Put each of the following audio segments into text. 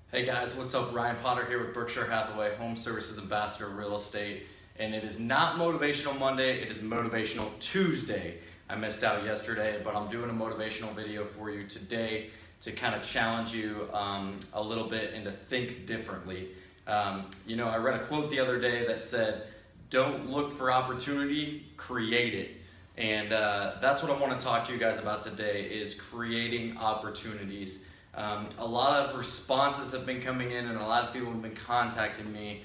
Hey guys, what's up? Ryan Potter here with Berkshire Hathaway, Home Services Ambassador Real Estate. And it is not Motivational Monday, it is Motivational Tuesday. I missed out yesterday, but I'm doing a motivational video for you today to kind of challenge you a little bit and to think differently. I read a quote the other day that said, "Don't look for opportunity, create it." And that's what I want to talk to you guys about today is creating opportunities. A lot of responses have been coming in and a lot of people have been contacting me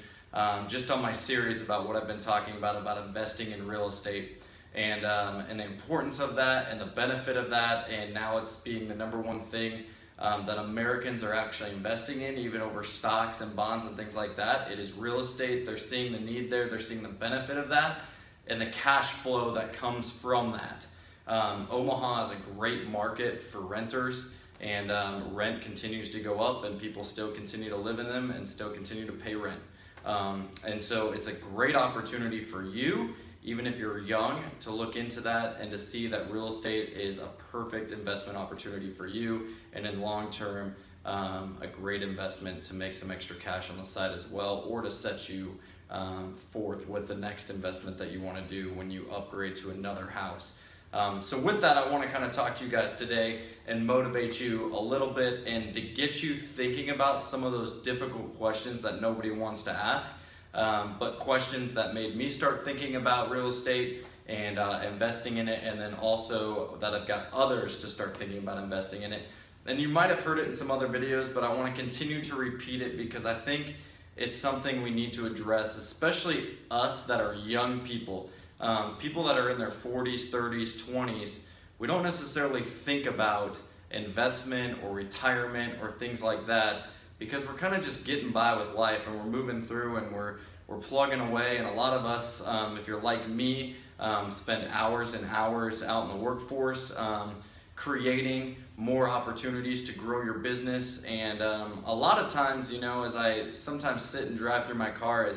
just on my series about what I've been talking about investing in real estate and the importance of that and the benefit of that, and now it's being the number one thing that Americans are actually investing in, even over stocks and bonds and things like that. It is real estate. They're seeing the need there. They're seeing the benefit of that and the cash flow that comes from that. Omaha is a great market for renters. And rent continues to go up and people still continue to live in them and still continue to pay rent. And so it's a great opportunity for you, even if you're young, to look into that and to see that real estate is a perfect investment opportunity for you, and in long term, a great investment to make some extra cash on the side as well, or to set you forth with the next investment that you want to do when you upgrade to another house. So with that, I want to kind of talk to you guys today and motivate you a little bit and to get you thinking about some of those difficult questions that nobody wants to ask, but questions that made me start thinking about real estate and investing in it, and then also that I've got others to start thinking about investing in it. And you might have heard it in some other videos, but I want to continue to repeat it because I think it's something we need to address, especially us that are young people. People that are in their 40s, 30s, 20s, we don't necessarily think about investment or retirement or things like that because we're kind of just getting by with life and we're moving through and we're plugging away. And a lot of us, if you're like me, spend hours and hours out in the workforce creating more opportunities to grow your business. And a lot of times, as I sometimes sit and drive through my car,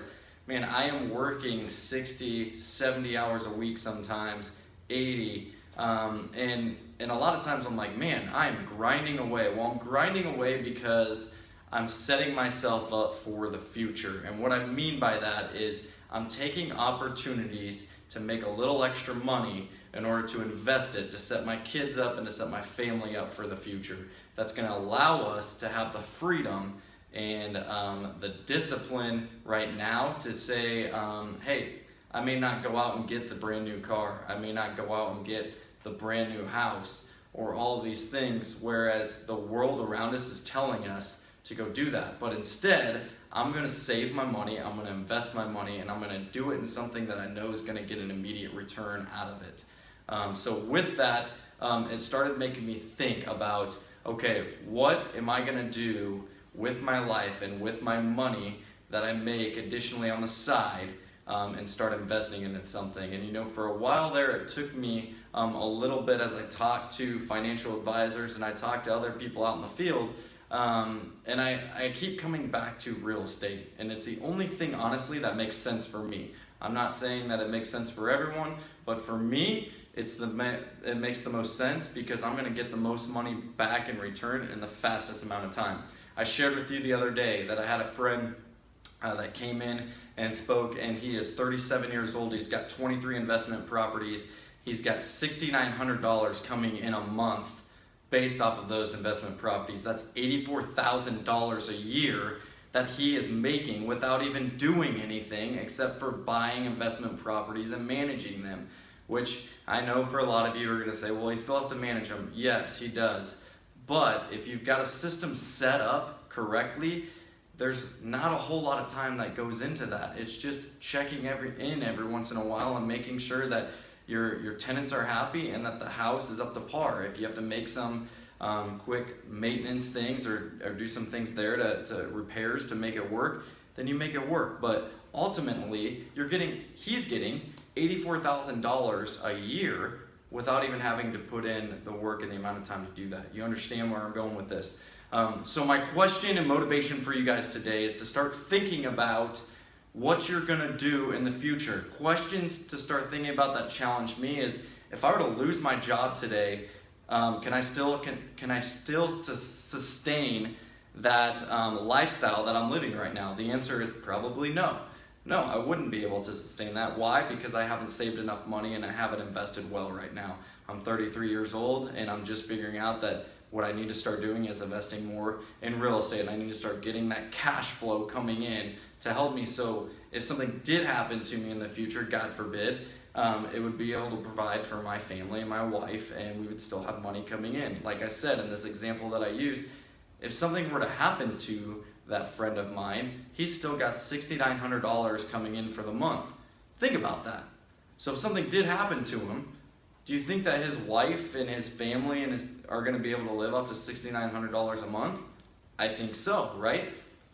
man, I am working 60, 70 hours a week sometimes, 80. And a lot of times I'm like, man, I am grinding away. Well, I'm grinding away because I'm setting myself up for the future. And what I mean by that is I'm taking opportunities to make a little extra money in order to invest it, to set my kids up and to set my family up for the future. That's going to allow us to have the freedom and the discipline right now to say, hey, I may not go out and get the brand new car. I may not go out and get the brand new house or all of these things, whereas the world around us is telling us to go do that. But instead, I'm gonna save my money, I'm gonna invest my money, and I'm gonna do it in something that I know is gonna get an immediate return out of it. So with that, it started making me think about, okay, what am I gonna do with my life and with my money that I make additionally on the side, and start investing into something. And for a while there, it took me a little bit as I talked to financial advisors and I talked to other people out in the field, and I keep coming back to real estate, and it's the only thing honestly that makes sense for me. I'm not saying that it makes sense for everyone, but for me, it makes the most sense because I'm gonna get the most money back in return in the fastest amount of time. I shared with you the other day that I had a friend that came in and spoke, and he is 37 years old. He's got 23 investment properties. He's got $6,900 coming in a month based off of those investment properties. That's $84,000 a year that he is making without even doing anything except for buying investment properties and managing them, which I know for a lot of you are going to say, well, he still has to manage them. Yes, he does. But if you've got a system set up correctly, there's not a whole lot of time that goes into that. It's just checking every once in a while and making sure that your tenants are happy and that the house is up to par. If you have to make some quick maintenance things or do some things there to repairs to make it work, then you make it work. But ultimately, he's getting $84,000 a year without even having to put in the work and the amount of time to do that. You understand where I'm going with this? So my question and motivation for you guys today is to start thinking about what you're gonna do in the future. Questions to start thinking about that challenge me is, if I were to lose my job today, can I still sustain that lifestyle that I'm living right now? The answer is probably no. No, I wouldn't be able to sustain that. Why? Because I haven't saved enough money and I haven't invested well right now. I'm 33 years old and I'm just figuring out that what I need to start doing is investing more in real estate, and I need to start getting that cash flow coming in to help me, so if something did happen to me in the future, God forbid, it would be able to provide for my family and my wife, and we would still have money coming in. Like I said in this example that I used, if something were to happen to that friend of mine, he's still got $6,900 coming in for the month. Think about that. So if something did happen to him, do you think that his wife and his family are going to be able to live off to $6,900 a month? I think so, right?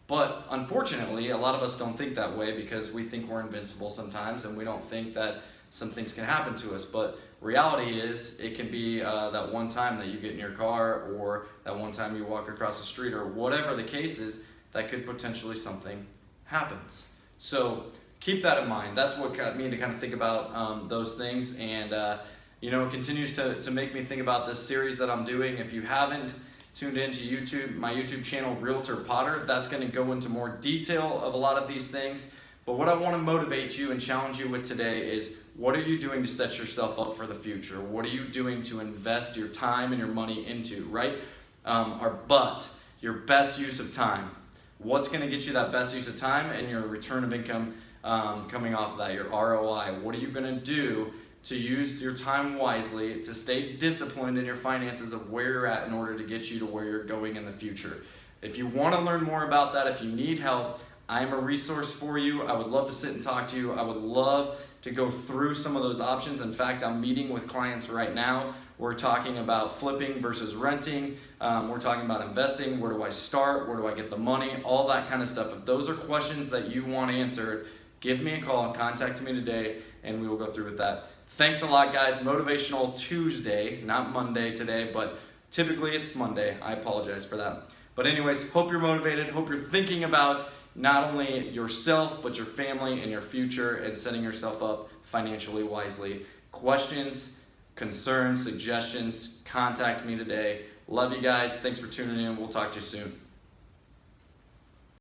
But unfortunately, a lot of us don't think that way because we think we're invincible sometimes, and we don't think that some things can happen to us. But reality is, it can be that one time that you get in your car, or that one time you walk across the street, or whatever the case is, that could potentially something happens. So keep that in mind. That's what got me to kind of think about those things, and it continues to make me think about this series that I'm doing. If you haven't tuned into YouTube, my YouTube channel, Realtor Potter, that's going to go into more detail of a lot of these things. But what I want to motivate you and challenge you with today is, what are you doing to set yourself up for the future? What are you doing to invest your time and your money into, right? But your best use of time. What's going to get you that best use of time and your return of income coming off of that, your ROI? What are you going to do to use your time wisely, to stay disciplined in your finances of where you're at in order to get you to where you're going in the future? If you want to learn more about that, if you need help, I'm a resource for you. I would love to sit and talk to you. I would love to go through some of those options. In fact, I'm meeting with clients right now. We're talking about flipping versus renting. We're talking about investing. Where do I start? Where do I get the money? All that kind of stuff. If those are questions that you want answered, give me a call and contact me today, and we will go through with that. Thanks a lot, guys. Motivational Tuesday, not Monday today, but typically it's Monday. I apologize for that. But anyways, hope you're motivated. Hope you're thinking about not only yourself, but your family and your future, and setting yourself up financially wisely. Questions, concerns, suggestions, contact me today. Love you guys. Thanks for tuning in. We'll talk to you soon.